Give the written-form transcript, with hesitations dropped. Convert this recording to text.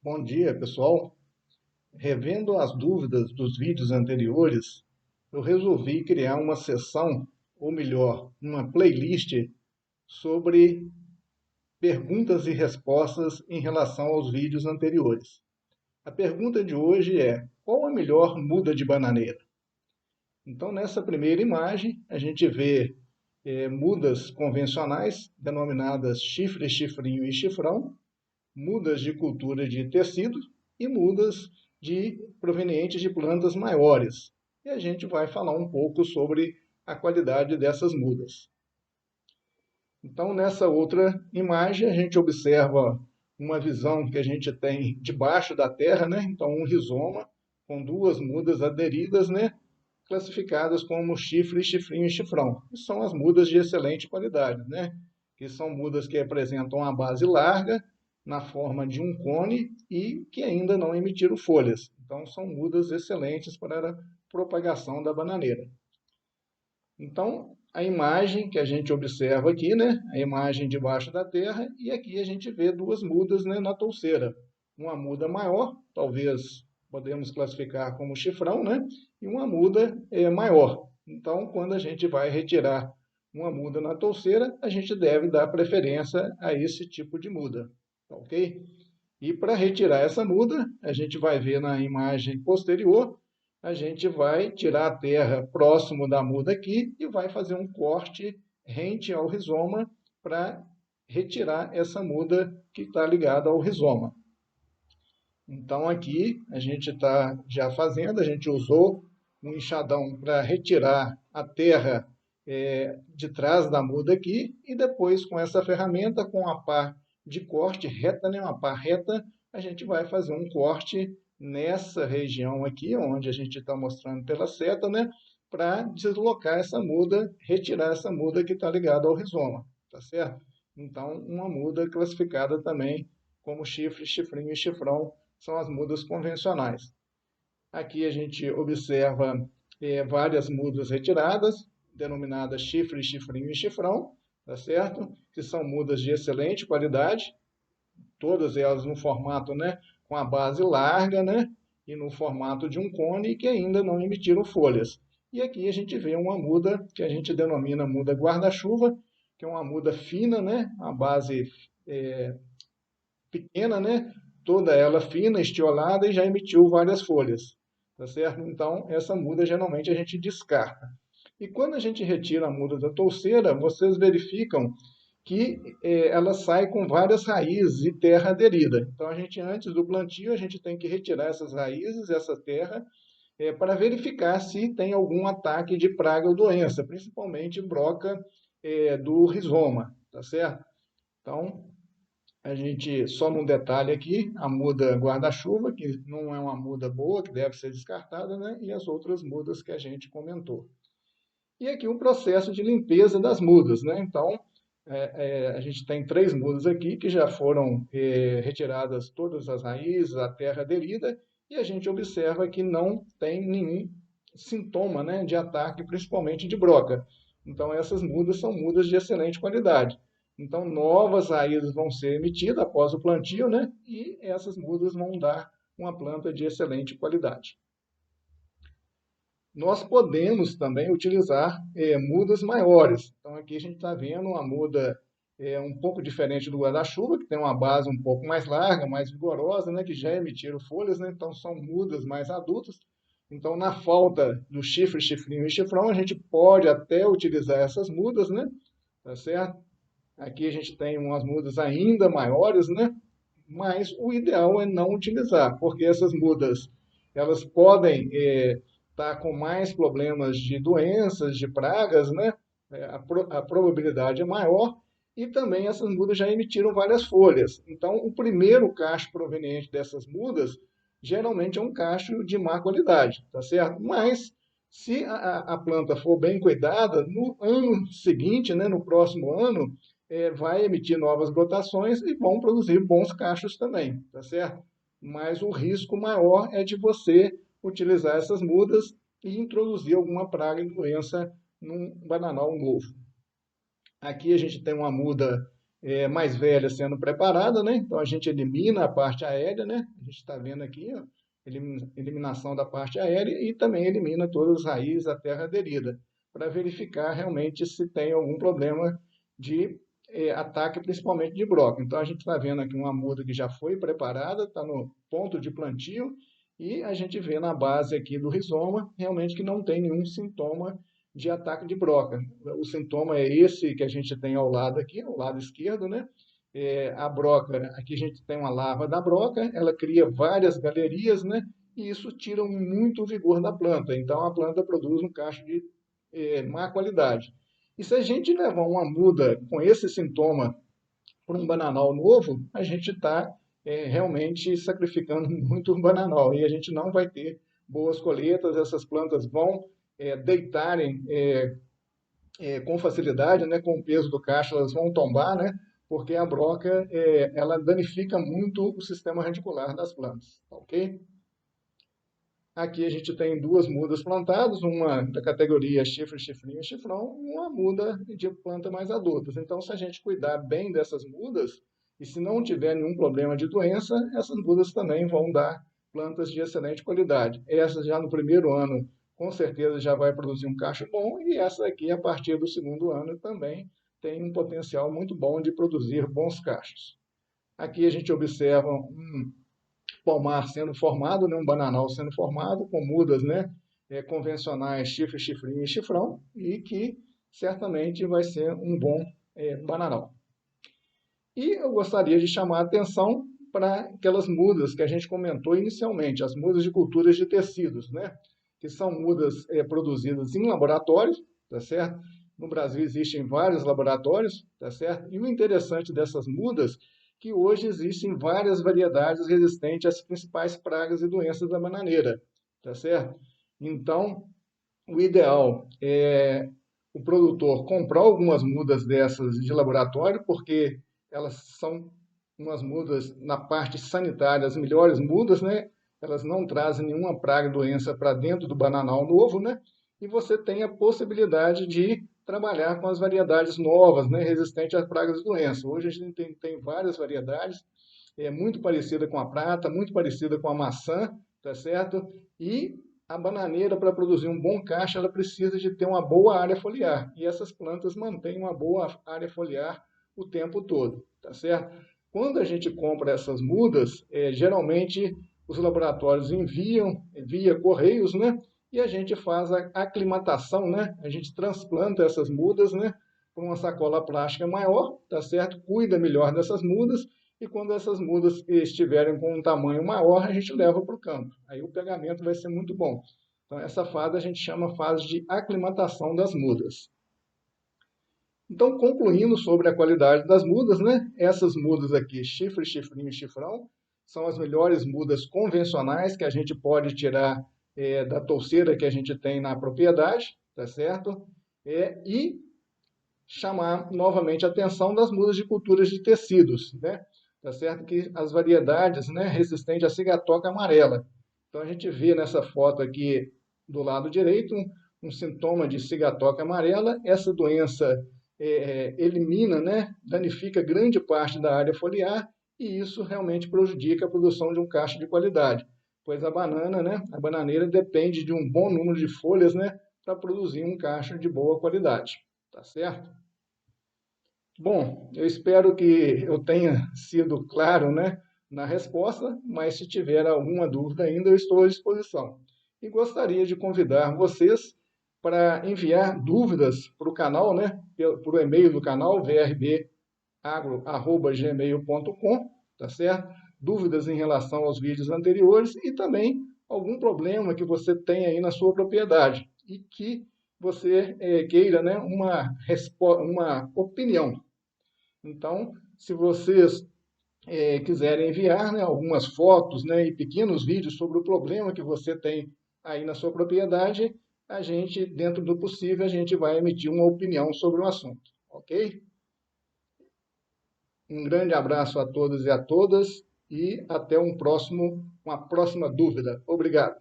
Bom dia, pessoal. Revendo as dúvidas dos vídeos anteriores, eu resolvi criar uma sessão, ou melhor, uma playlist sobre perguntas e respostas em relação aos vídeos anteriores. A pergunta de hoje é: qual a melhor muda de bananeira? Então, nessa primeira imagem, a gente vê mudas convencionais, denominadas chifre, chifrinho e chifrão, mudas de cultura de tecido e mudas provenientes de plantas maiores. E a gente vai falar um pouco sobre a qualidade dessas mudas. Então, nessa outra imagem, a gente observa uma visão que a gente tem debaixo da terra, né? Então, um rizoma com duas mudas aderidas, né? Classificadas como chifre, chifrinho e chifrão. E são as mudas de excelente qualidade, né? Que são mudas que apresentam a base larga, na forma de um cone e que ainda não emitiram folhas. Então, são mudas excelentes para a propagação da bananeira. Então, a imagem que a gente observa aqui, né? A imagem debaixo da terra, e aqui a gente vê duas mudas, né, na touceira. Uma muda maior, talvez podemos classificar como chifrão, né? E uma muda maior. Então, quando a gente vai retirar uma muda na touceira, a gente deve dar preferência a esse tipo de muda, tá ok? E para retirar essa muda, a gente vai ver na imagem posterior, a gente vai tirar a terra próximo da muda aqui e vai fazer um corte rente ao rizoma para retirar essa muda que está ligada ao rizoma. Então aqui a gente está já fazendo, a gente usou um enxadão para retirar a terra de trás da muda aqui e depois com essa ferramenta, com a pá de corte reta, né, uma pá reta, a gente vai fazer um corte nessa região aqui, onde a gente está mostrando pela seta, né, para deslocar essa muda, retirar essa muda que está ligada ao rizoma, tá certo? Então, uma muda classificada também como chifre, chifrinho e chifrão, são as mudas convencionais. Aqui a gente observa várias mudas retiradas, denominadas chifre, chifrinho e chifrão, tá certo? Que são mudas de excelente qualidade, todas elas no formato, né, com a base larga, né, e no formato de um cone que ainda não emitiram folhas. E aqui a gente vê uma muda que a gente denomina muda guarda-chuva, que é uma muda fina, né, a base pequena, né? Toda ela fina, estiolada e já emitiu várias folhas, tá certo? Então, essa muda geralmente a gente descarta. E quando a gente retira a muda da touceira, vocês verificam que ela sai com várias raízes e terra aderida. Então, a gente, antes do plantio, a gente tem que retirar essas raízes, essa terra, para verificar se tem algum ataque de praga ou doença, principalmente broca do rizoma, tá certo? Então, a gente, só num detalhe aqui, a muda guarda-chuva, que não é uma muda boa, que deve ser descartada, né? E as outras mudas que a gente comentou. E aqui o processo de limpeza das mudas, né? Então, a gente tem três mudas aqui que já foram retiradas todas as raízes, a terra aderida, e a gente observa que não tem nenhum sintoma, né, de ataque, principalmente de broca. Então, essas mudas são mudas de excelente qualidade. Então, novas raízes vão ser emitidas após o plantio, né, e essas mudas vão dar uma planta de excelente qualidade. Nós podemos também utilizar mudas maiores. Então, aqui a gente está vendo uma muda um pouco diferente do guarda-chuva, que tem uma base um pouco mais larga, mais vigorosa, né, que já emitiram folhas, né, então são mudas mais adultas. Então, na falta do chifre, chifrinho e chifrão, a gente pode até utilizar essas mudas, né, tá certo? Aqui a gente tem umas mudas ainda maiores, né, mas o ideal é não utilizar, porque essas mudas elas podem estar com mais problemas de doenças, de pragas, né? A probabilidade é maior e também essas mudas já emitiram várias folhas. Então, o primeiro cacho proveniente dessas mudas geralmente é um cacho de má qualidade, tá certo? Mas se a planta for bem cuidada, no ano seguinte, né, no próximo ano, vai emitir novas brotações e vão produzir bons cachos também, tá certo? Mas o risco maior é de você utilizar essas mudas e introduzir alguma praga e doença num bananal novo. Aqui a gente tem uma muda mais velha sendo preparada, né? Então a gente elimina a parte aérea, né? A gente está vendo aqui, ó, eliminação da parte aérea e também elimina todas as raízes da terra aderida, para verificar realmente se tem algum problema de ataque, principalmente de broca. Então a gente está vendo aqui uma muda que já foi preparada, está no ponto de plantio, e a gente vê na base aqui do rizoma realmente que não tem nenhum sintoma de ataque de broca. O sintoma é esse que a gente tem ao lado aqui, ao lado esquerdo, né? A broca, aqui a gente tem uma larva da broca, ela cria várias galerias, né? E isso tira muito o vigor da planta. Então a planta produz um cacho de má qualidade. E se a gente levar uma muda com esse sintoma para um bananal novo, a gente está realmente sacrificando muito o bananal e a gente não vai ter boas colheitas, essas plantas vão deitarem com facilidade, né, com o peso do cacho, elas vão tombar, né, porque a broca ela danifica muito o sistema radicular das plantas, ok? Aqui a gente tem duas mudas plantadas, uma da categoria chifre, chifrinho e chifrão, e uma muda de planta mais adultas. Então, se a gente cuidar bem dessas mudas, e se não tiver nenhum problema de doença, essas mudas também vão dar plantas de excelente qualidade. Essa já no primeiro ano, com certeza já vai produzir um cacho bom, e essa aqui, a partir do segundo ano, também tem um potencial muito bom de produzir bons cachos. Aqui a gente observa um pomar sendo formado, né, um bananal sendo formado, com mudas, né, convencionais, chifre, chifrinho e chifrão, e que certamente vai ser um bom bananal. E eu gostaria de chamar a atenção para aquelas mudas que a gente comentou inicialmente, as mudas de culturas de tecidos, né, que são mudas produzidas em laboratórios, tá certo? No Brasil existem vários laboratórios, tá certo? E o interessante dessas mudas que hoje existem várias variedades resistentes às principais pragas e doenças da bananeira, tá certo? Então, o ideal é o produtor comprar algumas mudas dessas de laboratório, porque elas são umas mudas na parte sanitária, as melhores mudas, né? Elas não trazem nenhuma praga e doença para dentro do bananal novo, né? E você tem a possibilidade de trabalhar com as variedades novas, né? Resistentes às pragas e doenças. Hoje a gente tem várias variedades, muito parecida com a prata, muito parecida com a maçã, tá certo? E a bananeira, para produzir um bom cacho, ela precisa de ter uma boa área foliar. E essas plantas mantêm uma boa área foliar o tempo todo, tá certo? Quando a gente compra essas mudas, geralmente os laboratórios enviam via correios, né? E a gente faz a aclimatação, né? A gente transplanta essas mudas, né? Para uma sacola plástica maior, tá certo? Cuida melhor dessas mudas e quando essas mudas estiverem com um tamanho maior, a gente leva para o campo. Aí o pegamento vai ser muito bom. Então, essa fase a gente chama fase de aclimatação das mudas. Então, concluindo sobre a qualidade das mudas, né? Essas mudas aqui, chifre, chifrinho e chifrão, são as melhores mudas convencionais que a gente pode tirar da touceira que a gente tem na propriedade, tá certo? E chamar novamente a atenção das mudas de culturas de tecidos, né? Tá certo que as variedades, né, resistentes à cigatoca amarela. Então a gente vê nessa foto aqui do lado direito um sintoma de cigatoca amarela. Essa doença elimina, né, danifica grande parte da área foliar e isso realmente prejudica a produção de um cacho de qualidade, pois a banana, né, a bananeira depende de um bom número de folhas, né, para produzir um cacho de boa qualidade, tá certo? Bom, eu espero que eu tenha sido claro, né, na resposta, mas se tiver alguma dúvida ainda, eu estou à disposição. E gostaria de convidar vocês para enviar dúvidas para o canal, né, por e-mail do canal, vragro@gmail.com, tá certo? Dúvidas em relação aos vídeos anteriores e também algum problema que você tem aí na sua propriedade e que você queira, né, uma opinião. Então, se vocês quiserem enviar, né, algumas fotos, né, e pequenos vídeos sobre o problema que você tem aí na sua propriedade, a gente, dentro do possível, a gente vai emitir uma opinião sobre o assunto, ok? Um grande abraço a todos e a todas e até uma próxima dúvida. Obrigado.